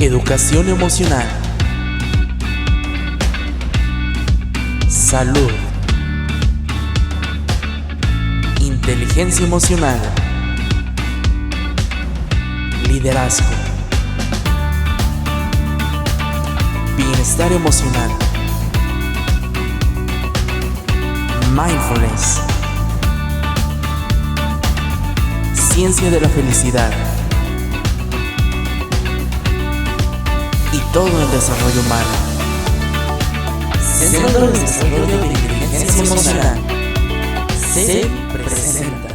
Educación emocional. Salud. Inteligencia emocional. Liderazgo. Bienestar emocional. Mindfulness. Ciencia de la felicidad. Y todo el desarrollo humano. Centro de Desarrollo de Inteligencia Emocional. Se presenta.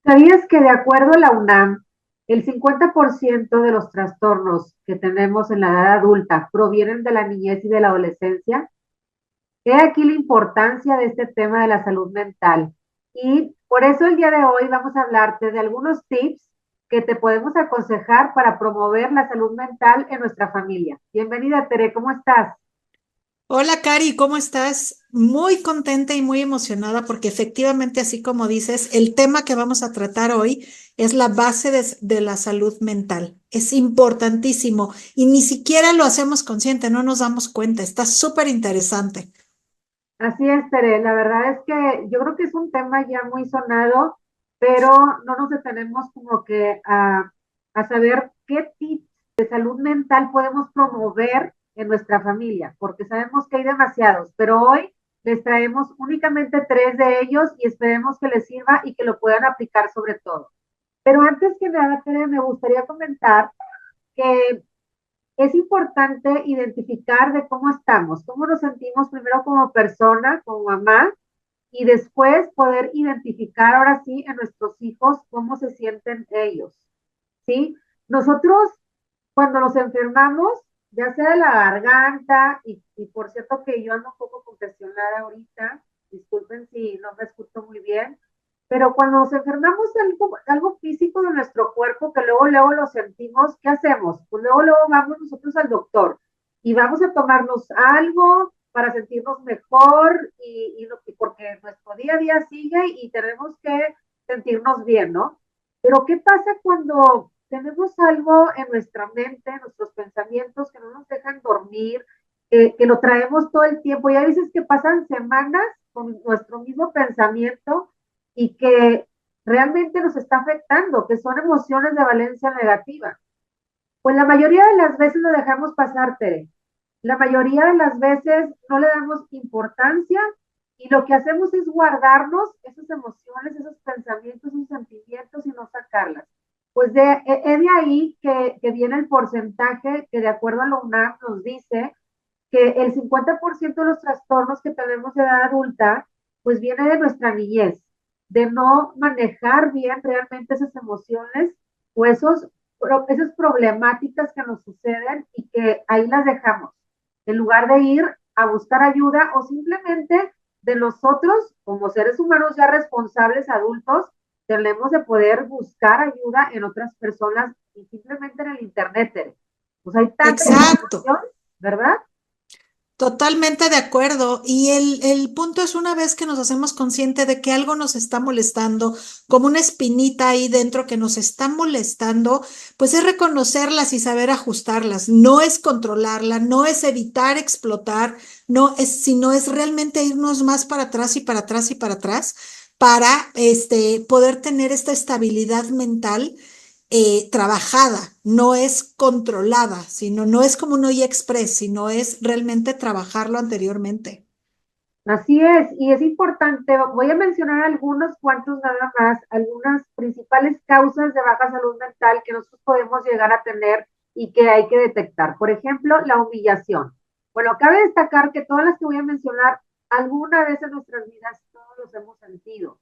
¿Sabías que de acuerdo a la UNAM, el 50% de los trastornos que tenemos en la edad adulta provienen de la niñez y de la adolescencia? He aquí la importancia de este tema de la salud mental. Y por eso el día de hoy vamos a hablarte de algunos tips que te podemos aconsejar para promover la salud mental en nuestra familia. Bienvenida, Tere, ¿cómo estás? Hola Cari, ¿cómo estás? Muy contenta y muy emocionada porque efectivamente, así como dices, el tema que vamos a tratar hoy es la base de la salud mental. Es importantísimo y ni siquiera lo hacemos consciente, no nos damos cuenta. Está súper interesante. Así es, Tere. La verdad es que yo creo que es un tema ya muy sonado, pero no nos detenemos como que a saber qué tips de salud mental podemos promover en nuestra familia, porque sabemos que hay demasiados, pero hoy les traemos únicamente 3 de ellos y esperemos que les sirva y que lo puedan aplicar sobre todo. Pero antes que nada, Tere, me gustaría comentar que es importante identificar de cómo estamos, cómo nos sentimos primero como persona, como mamá, y después poder identificar ahora sí en nuestros hijos cómo se sienten ellos, ¿sí? Nosotros cuando nos enfermamos, ya sea de la garganta, y por cierto que yo ando un poco congestionada ahorita, disculpen si no me escucho muy bien, pero cuando nos enfermamos de algo físico de nuestro cuerpo, que luego lo sentimos, ¿qué hacemos? Pues luego vamos nosotros al doctor y vamos a tomarnos algo para sentirnos mejor y porque nuestro día a día sigue y tenemos que sentirnos bien, ¿no? Pero ¿qué pasa cuando tenemos algo en nuestra mente, en nuestros pensamientos que no nos dejan dormir, que lo traemos todo el tiempo? Y hay veces que pasan semanas con nuestro mismo pensamiento y que realmente nos está afectando, que son emociones de valencia negativa. Pues la mayoría de las veces lo dejamos pasar, Tere. La mayoría de las veces no le damos importancia y lo que hacemos es guardarnos esas emociones, esos pensamientos, esos sentimientos y no sacarlas. Pues es de ahí que viene el porcentaje que de acuerdo a la UNAM nos dice que el 50% de los trastornos que tenemos de edad adulta, pues viene de nuestra niñez, de no manejar bien realmente esas emociones o esas problemáticas que nos suceden y que ahí las dejamos, en lugar de ir a buscar ayuda o simplemente de nosotros, como seres humanos ya responsables adultos, tenemos de poder buscar ayuda en otras personas y simplemente en el internet. Pues hay tanta Exacto. información, ¿verdad? Totalmente de acuerdo. Y el punto es una vez que nos hacemos consciente de que algo nos está molestando, como una espinita ahí dentro que nos está molestando, pues es reconocerlas y saber ajustarlas. No es controlarla, no es evitar explotar, no es, sino es realmente irnos más para atrás y para atrás y para atrás para poder tener esta estabilidad mental trabajada, no es controlada, sino no es como un hoy express, sino es realmente trabajarlo anteriormente. Así es, y es importante, voy a mencionar algunos cuantos nada más, algunas principales causas de baja salud mental que nosotros podemos llegar a tener y que hay que detectar. Por ejemplo, la humillación. Bueno, cabe destacar que todas las que voy a mencionar, alguna vez en nuestras vidas todos los hemos sentido,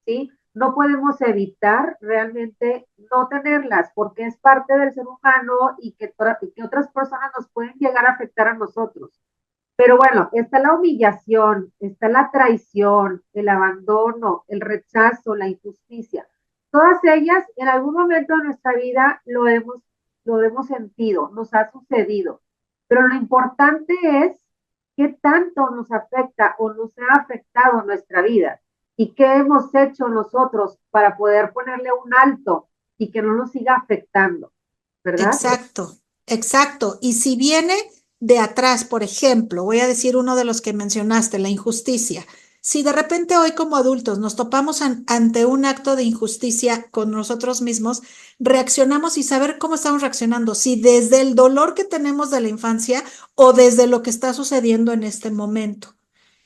¿sí? No podemos evitar realmente no tenerlas porque es parte del ser humano y que otras personas nos pueden llegar a afectar a nosotros. Pero bueno, está la humillación, está la traición, el abandono, el rechazo, la injusticia. Todas ellas en algún momento de nuestra vida lo hemos sentido, nos ha sucedido. Pero lo importante es qué tanto nos afecta o nos ha afectado en nuestra vida y qué hemos hecho nosotros para poder ponerle un alto y que no nos siga afectando, ¿verdad? Exacto, exacto. Y si viene de atrás, por ejemplo, voy a decir uno de los que mencionaste, la injusticia. Si de repente hoy como adultos nos topamos ante un acto de injusticia con nosotros mismos, reaccionamos y saber cómo estamos reaccionando, si desde el dolor que tenemos de la infancia o desde lo que está sucediendo en este momento.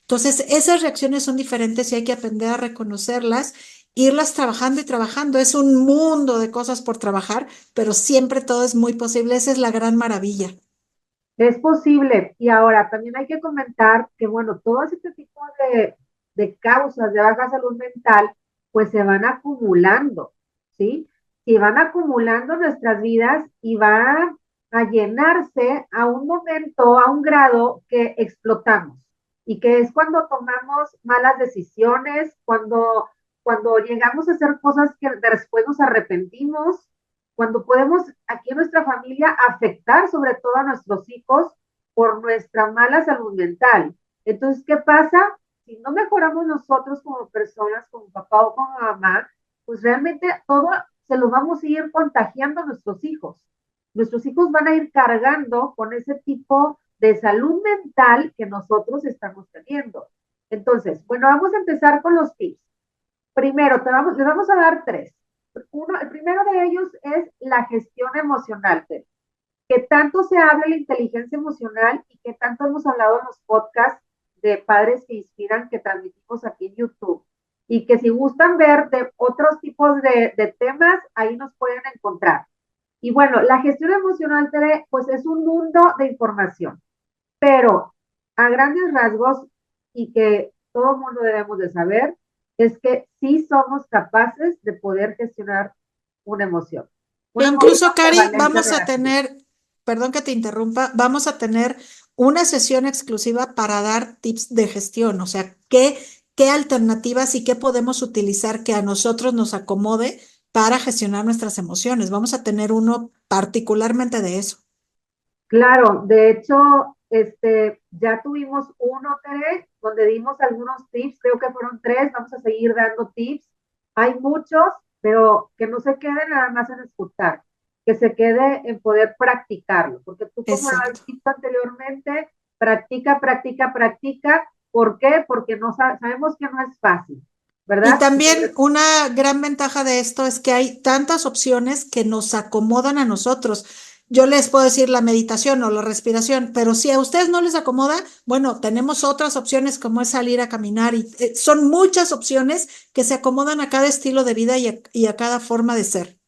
Entonces, esas reacciones son diferentes y hay que aprender a reconocerlas, irlas trabajando y trabajando. Es un mundo de cosas por trabajar, pero siempre todo es muy posible. Esa es la gran maravilla. Es posible. Y ahora también hay que comentar que, bueno, todo este tipo de causas de baja salud mental, pues se van acumulando, ¿sí? Se van acumulando en nuestras vidas y van a llenarse a un momento, a un grado que explotamos. Y que es cuando tomamos malas decisiones, cuando llegamos a hacer cosas que después nos arrepentimos, cuando podemos aquí en nuestra familia afectar sobre todo a nuestros hijos por nuestra mala salud mental. Entonces, ¿qué pasa? Si no mejoramos nosotros como personas, como papá o como mamá, pues realmente todo se lo vamos a ir contagiando a nuestros hijos. Nuestros hijos van a ir cargando con ese tipo de salud mental que nosotros estamos teniendo. Entonces, bueno, vamos a empezar con los tips. Primero, les vamos a dar tres. El primero de ellos es la gestión emocional, que tanto se habla de la inteligencia emocional y que tanto hemos hablado en los podcasts de Padres que Inspiran que transmitimos aquí en YouTube. Y que si gustan ver de otros tipos de temas, ahí nos pueden encontrar. Y bueno, la gestión emocional, Tere, pues es un mundo de información, pero a grandes rasgos y que todo el mundo debemos de saber, es que sí somos capaces de poder gestionar una emoción. E Una emoción incluso, de Cari, valencia vamos a negativa. tener, perdón que te interrumpa, vamos a tener una sesión exclusiva para dar tips de gestión, o sea, qué alternativas y qué podemos utilizar que a nosotros nos acomode para gestionar nuestras emociones. Vamos a tener uno particularmente de eso. Claro, de hecho, ya tuvimos uno, Tere, donde dimos algunos tips, creo que fueron tres, vamos a seguir dando tips. Hay muchos, pero que no se quede nada más en escuchar, que se quede en poder practicarlo, porque tú, como lo has Exacto. visto anteriormente, practica, practica, practica. ¿Por qué? Porque no sabemos que no es fácil, Y ¿verdad? también una gran ventaja de esto es que hay tantas opciones que nos acomodan a nosotros. Yo les puedo decir la meditación o la respiración, pero si a ustedes no les acomoda, bueno, tenemos otras opciones como es salir a caminar y son muchas opciones que se acomodan a cada estilo de vida y a cada forma de ser.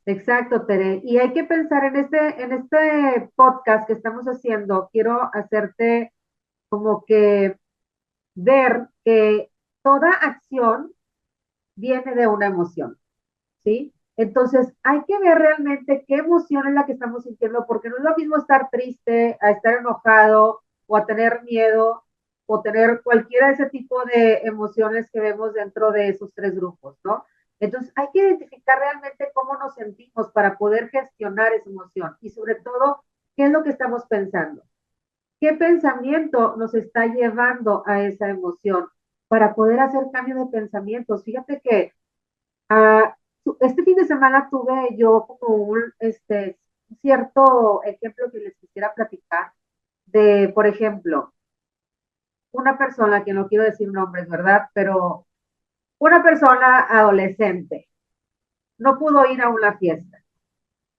Exacto, Tere. Y hay que pensar en este podcast que estamos haciendo, quiero hacerte como que ver que toda acción viene de una emoción, ¿sí? Entonces, hay que ver realmente qué emoción es la que estamos sintiendo, porque no es lo mismo estar triste, a estar enojado, o a tener miedo, o tener cualquiera de ese tipo de emociones que vemos dentro de esos tres grupos, ¿no? Entonces, hay que identificar realmente cómo nos sentimos para poder gestionar esa emoción y sobre todo, qué es lo que estamos pensando. ¿Qué pensamiento nos está llevando a esa emoción para poder hacer cambio de pensamientos? Fíjate que ah, este fin de semana tuve yo como un cierto ejemplo que les quisiera platicar de, por ejemplo, una persona, que no quiero decir nombres, ¿verdad? Pero una persona adolescente no pudo ir a una fiesta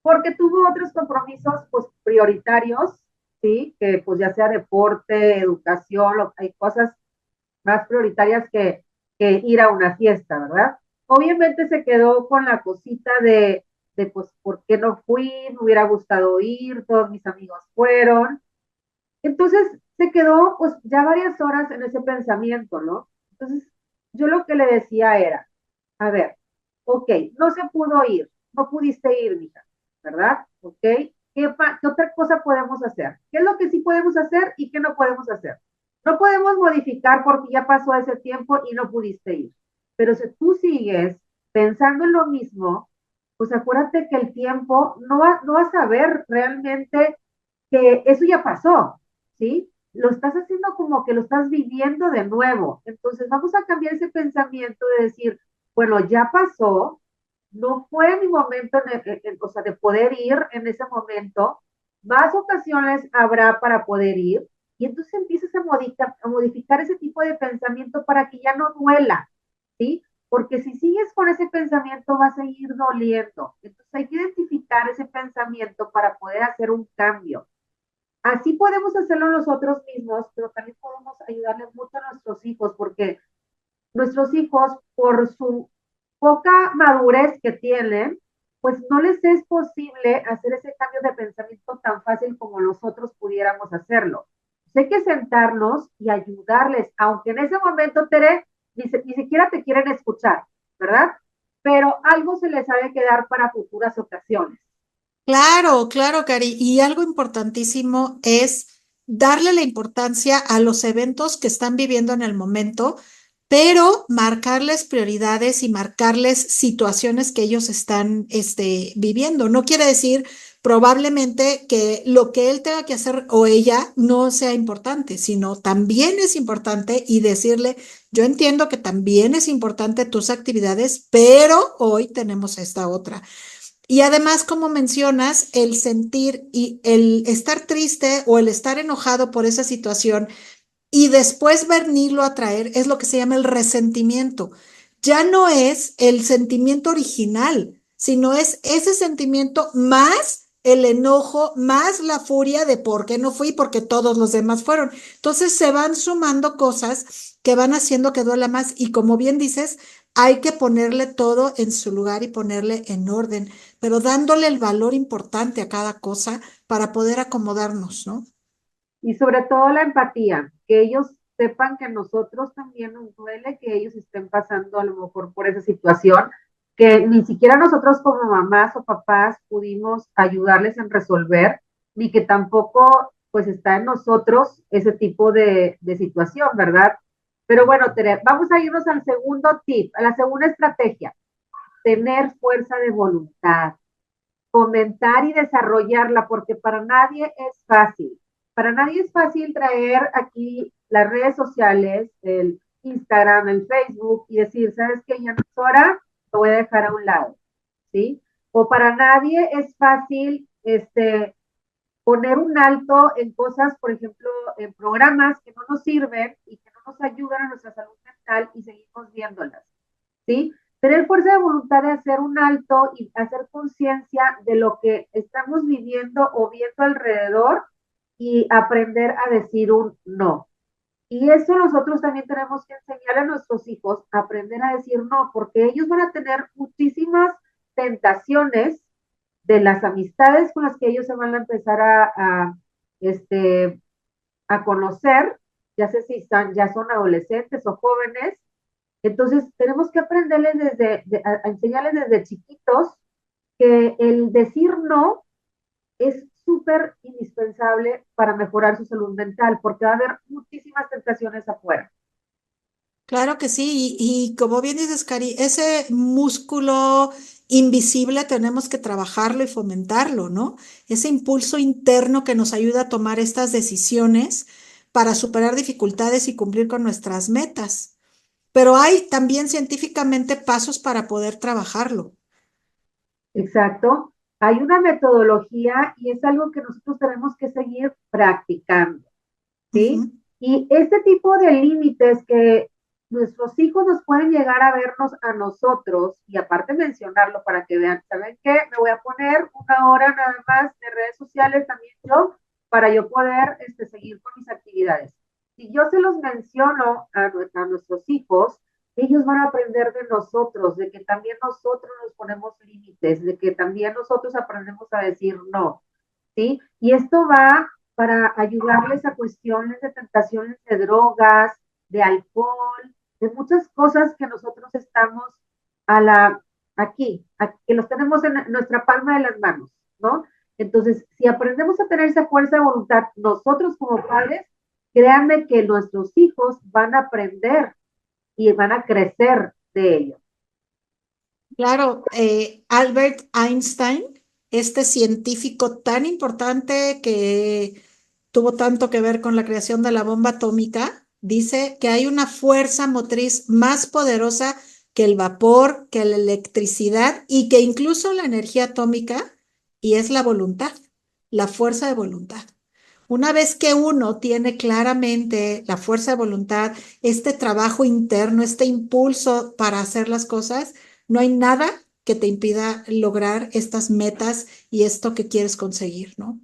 porque tuvo otros compromisos pues prioritarios, ¿sí? Que pues ya sea deporte, educación, hay cosas más prioritarias que ir a una fiesta, ¿verdad? Obviamente se quedó con la cosita de pues, ¿por qué no fui? Me hubiera gustado ir, todos mis amigos fueron. Entonces se quedó pues ya varias horas en ese pensamiento, ¿no? Entonces yo lo que le decía era, a ver, ok, no se pudo ir, no pudiste ir, mija, ¿verdad? Ok, ¿qué otra cosa podemos hacer? ¿Qué es lo que sí podemos hacer y qué no podemos hacer? No podemos modificar porque ya pasó ese tiempo y no pudiste ir. Pero si tú sigues pensando en lo mismo, pues acuérdate que el tiempo no vas a ver realmente que eso ya pasó, ¿sí? Lo estás haciendo como que lo estás viviendo de nuevo. Entonces vamos a cambiar ese pensamiento de decir, bueno, ya pasó, no fue mi momento, o sea, de poder ir en ese momento, más ocasiones habrá para poder ir, y entonces empiezas a modificar ese tipo de pensamiento para que ya no duela, ¿sí? Porque si sigues con ese pensamiento va a seguir doliendo. Entonces hay que identificar ese pensamiento para poder hacer un cambio. Así podemos hacerlo nosotros mismos, pero también podemos ayudarle mucho a nuestros hijos, porque nuestros hijos, por su poca madurez que tienen, pues no les es posible hacer ese cambio de pensamiento tan fácil como nosotros pudiéramos hacerlo. Pues hay que sentarnos y ayudarles, aunque en ese momento, Tere, ni siquiera te quieren escuchar, ¿verdad? Pero algo se les ha de quedar para futuras ocasiones. Claro, claro, Cari. Y algo importantísimo es darle la importancia a los eventos que están viviendo en el momento, pero marcarles prioridades y marcarles situaciones que ellos están, viviendo. No quiere decir probablemente que lo que él tenga que hacer o ella no sea importante, sino también es importante y decirle, yo entiendo que también es importante tus actividades, pero hoy tenemos esta otra. Y además, como mencionas, el sentir y el estar triste o el estar enojado por esa situación y después venirlo a traer es lo que se llama el resentimiento. Ya no es el sentimiento original, sino es ese sentimiento más el enojo, más la furia de por qué no fui, porque todos los demás fueron. Entonces se van sumando cosas que van haciendo que duela más y como bien dices, hay que ponerle todo en su lugar y ponerle en orden, pero dándole el valor importante a cada cosa para poder acomodarnos, ¿no? Y sobre todo la empatía, que ellos sepan que a nosotros también nos duele que ellos estén pasando a lo mejor por esa situación, que ni siquiera nosotros como mamás o papás pudimos ayudarles en resolver, ni que tampoco pues está en nosotros ese tipo de situación, ¿verdad? Pero bueno, Tere, vamos a irnos al segundo tip, a la segunda estrategia, tener fuerza de voluntad, fomentar y desarrollarla, porque para nadie es fácil. Para nadie es fácil traer aquí las redes sociales, el Instagram, el Facebook y decir, ¿sabes qué? Ya no es hora, lo voy a dejar a un lado, ¿sí? O para nadie es fácil poner un alto en cosas, por ejemplo, en programas que no nos sirven y que no nos ayudan a nuestra salud mental y seguimos viéndolas, ¿sí? Tener fuerza de voluntad de hacer un alto y hacer conciencia de lo que estamos viviendo o viendo alrededor y aprender a decir un no. Y eso nosotros también tenemos que enseñar a nuestros hijos a aprender a decir no, porque ellos van a tener muchísimas tentaciones de las amistades con las que ellos se van a empezar este, a conocer, ya sé si están, ya son adolescentes o jóvenes. Entonces, tenemos que aprenderles a enseñarles desde chiquitos que el decir no es súper indispensable para mejorar su salud mental, porque va a haber muchísimas tentaciones afuera. Claro que sí, y como bien dices, Cari, ese músculo invisible tenemos que trabajarlo y fomentarlo, ¿no? Ese impulso interno que nos ayuda a tomar estas decisiones para superar dificultades y cumplir con nuestras metas. Pero hay también científicamente pasos para poder trabajarlo. Exacto. Hay una metodología y es algo que nosotros tenemos que seguir practicando. ¿Sí? Ujú. Y este tipo de límites que nuestros hijos nos pueden llegar a vernos a nosotros, y aparte mencionarlo para que vean, ¿saben qué? Me voy a poner una hora nada más de redes sociales también yo, para yo poder seguir con mis actividades. Si yo se los menciono a nuestros hijos, ellos van a aprender de nosotros, de que también nosotros nos ponemos límites, de que también nosotros aprendemos a decir no, ¿sí? Y esto va para ayudarles a cuestiones de tentaciones de drogas, de alcohol, de muchas cosas que nosotros estamos aquí, que los tenemos en nuestra palma de las manos, ¿no? Entonces, si aprendemos a tener esa fuerza de voluntad nosotros como padres, créanme que nuestros hijos van a aprender y van a crecer de ello. Claro, Albert Einstein, este científico tan importante que tuvo tanto que ver con la creación de la bomba atómica, dice que hay una fuerza motriz más poderosa que el vapor, que la electricidad y que incluso la energía atómica, y es la voluntad, la fuerza de voluntad. Una vez que uno tiene claramente la fuerza de voluntad, este trabajo interno, este impulso para hacer las cosas, no hay nada que te impida lograr estas metas y esto que quieres conseguir, ¿no?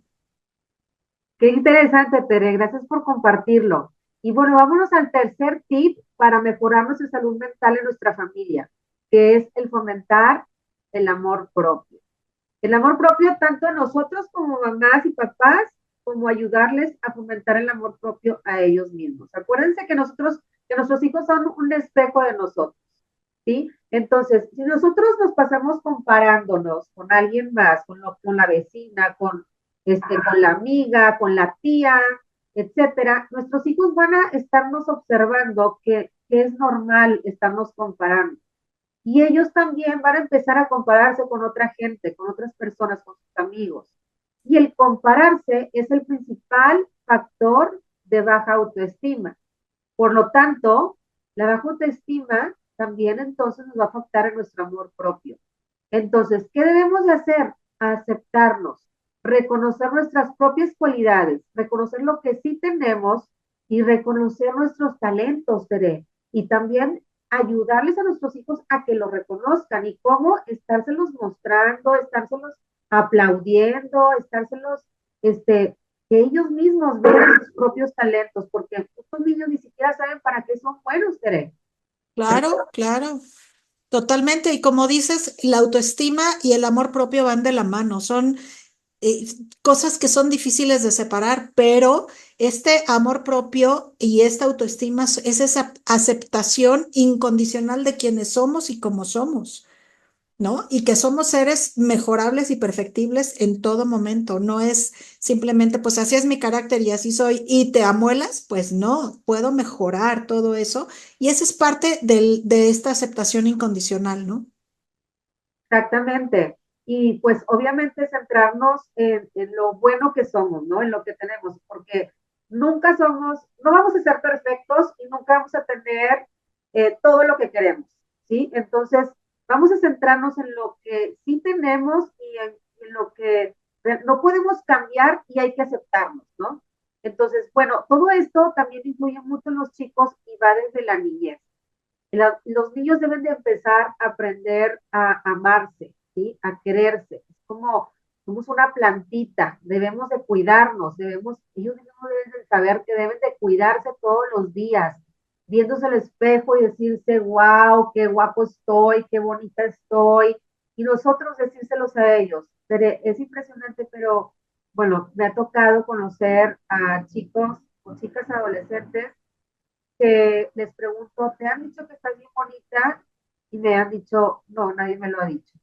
Qué interesante, Tere, gracias por compartirlo. Y bueno, vámonos al tercer tip para mejorar nuestra salud mental en nuestra familia, que es el fomentar el amor propio. El amor propio tanto a nosotros como mamás y papás, como ayudarles a fomentar el amor propio a ellos mismos. Acuérdense que nuestros hijos son un espejo de nosotros, ¿sí? Entonces, si nosotros nos pasamos comparándonos con alguien más, con la vecina, con la amiga, con la tía, etcétera, nuestros hijos van a estarnos observando que es normal estarnos comparando. Y ellos también van a empezar a compararse con otra gente, con otras personas, con sus amigos. Y el compararse es el principal factor de baja autoestima. Por lo tanto, la baja autoestima también entonces nos va a afectar en nuestro amor propio. Entonces, ¿qué debemos de hacer? Aceptarnos, reconocer nuestras propias cualidades, reconocer lo que sí tenemos y reconocer nuestros talentos, Tere. Y también ayudarles a nuestros hijos a que lo reconozcan y cómo estárselos mostrando, estárselos aplaudiendo, estárselos, que ellos mismos vean sus propios talentos, porque estos niños ni siquiera saben para qué son buenos, Tere. Claro, claro. Totalmente. Y como dices, la autoestima y el amor propio van de la mano. Son eh, cosas que son difíciles de separar, pero este amor propio y esta autoestima es esa aceptación incondicional de quienes somos y cómo somos, ¿no? Y que somos seres mejorables y perfectibles en todo momento. No es simplemente, pues así es mi carácter y así soy y te amuelas, pues no, puedo mejorar todo eso. Y esa es parte de esta aceptación incondicional, ¿no? Exactamente. Y pues obviamente centrarnos en lo bueno que somos, ¿no? En lo que tenemos, porque no vamos a ser perfectos y nunca vamos a tener todo lo que queremos, ¿sí? Entonces, vamos a centrarnos en lo que sí tenemos y en lo que no podemos cambiar y hay que aceptarnos, ¿no? Entonces, bueno, todo esto también influye mucho en los chicos y va desde la niñez. Los niños deben de empezar a aprender a amarse, ¿sí? A quererse. Es como somos una plantita, debemos de cuidarnos, ellos mismos deben de saber que deben de cuidarse todos los días, viéndose al espejo y decirse, wow, qué guapo estoy, qué bonita estoy, y nosotros decírselos a ellos. Pero es impresionante, pero bueno, me ha tocado conocer a chicos o chicas adolescentes que les pregunto, ¿te han dicho que estás bien bonita? Y me han dicho, no, nadie me lo ha dicho.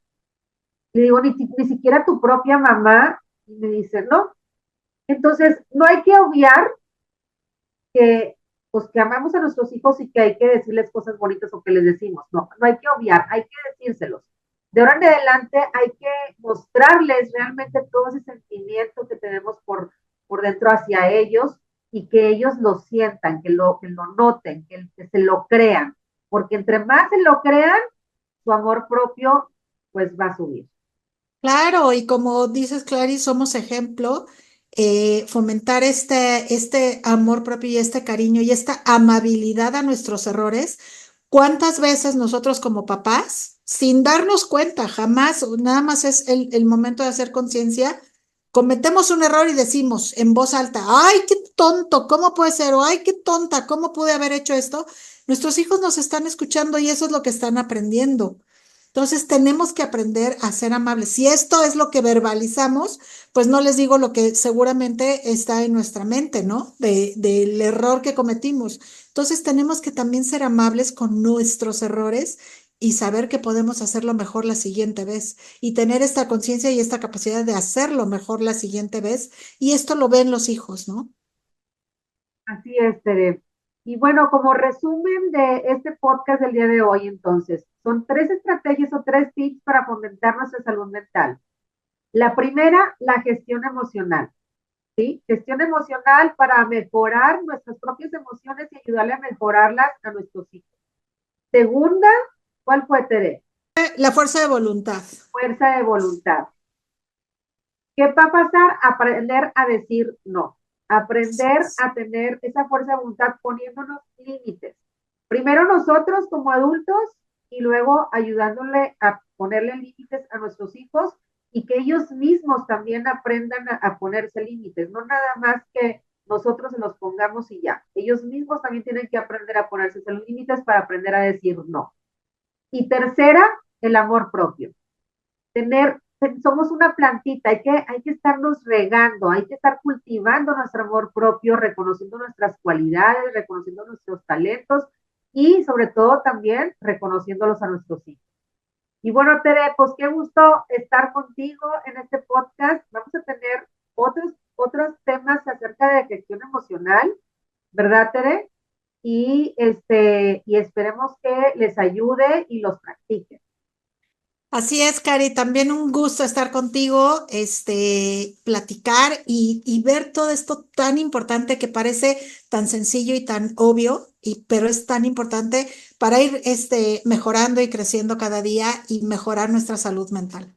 Y digo, ni siquiera tu propia mamá. Y me dice, no. Entonces, no hay que obviar que, pues, que amamos a nuestros hijos y que hay que decirles cosas bonitas o que les decimos. No, no hay que obviar, hay que decírselos. De ahora en adelante hay que mostrarles realmente todo ese sentimiento que tenemos por dentro hacia ellos y que ellos lo sientan, que lo noten, que se lo crean. Porque entre más se lo crean, su amor propio pues va a subir. Claro, y como dices, Clary, somos ejemplo, fomentar este amor propio y este cariño y esta amabilidad a nuestros errores. ¿Cuántas veces nosotros como papás, sin darnos cuenta, jamás, nada más es el momento de hacer conciencia, cometemos un error y decimos en voz alta, ay, qué tonto, ¿cómo puede ser? O ay, qué tonta, ¿cómo pude haber hecho esto? Nuestros hijos nos están escuchando y eso es lo que están aprendiendo. Entonces tenemos que aprender a ser amables. Si esto es lo que verbalizamos, pues no les digo lo que seguramente está en nuestra mente, ¿no? Del error que cometimos. Entonces tenemos que también ser amables con nuestros errores y saber que podemos hacerlo mejor la siguiente vez y tener esta conciencia y esta capacidad de hacerlo mejor la siguiente vez. Y esto lo ven los hijos, ¿no? Así es, Tere. Y bueno, como resumen de este podcast del día de hoy, entonces, son tres estrategias o tres tips para fomentar nuestra salud mental. La primera, la gestión emocional, ¿sí? Gestión emocional para mejorar nuestras propias emociones y ayudarle a mejorarlas a nuestros hijos. Segunda, ¿Cuál fue, Tere? La fuerza de voluntad. Fuerza de voluntad. ¿Qué va a pasar? Aprender a decir no. Aprender a tener esa fuerza de voluntad poniéndonos límites. Primero nosotros como adultos y luego ayudándole a ponerle límites a nuestros hijos y que ellos mismos también aprendan a ponerse límites. No nada más que nosotros se los pongamos y ya. Ellos mismos también tienen que aprender a ponerse esos límites para aprender a decir no. Y tercera, el amor propio. Somos una plantita, hay que estarnos regando, hay que estar cultivando nuestro amor propio, reconociendo nuestras cualidades, reconociendo nuestros talentos y sobre todo también reconociéndolos a nuestros hijos. Y bueno, Tere, pues qué gusto estar contigo en este podcast. Vamos a tener otros temas acerca de gestión emocional, ¿verdad, Tere? Y esperemos que les ayude y los practiquen. Así es, Cari, también un gusto estar contigo, platicar y ver todo esto tan importante que parece tan sencillo y tan obvio, pero es tan importante para ir mejorando y creciendo cada día y mejorar nuestra salud mental.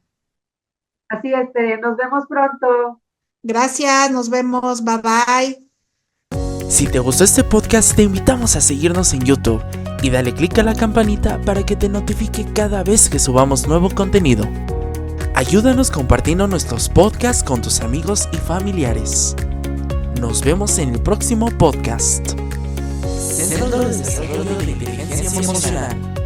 Así es, nos vemos pronto. Gracias, nos vemos, bye bye. Si te gustó este podcast, te invitamos a seguirnos en YouTube y dale click a la campanita para que te notifique cada vez que subamos nuevo contenido. Ayúdanos compartiendo nuestros podcasts con tus amigos y familiares. Nos vemos en el próximo podcast. Centro de Desarrollo de la Inteligencia Emocional.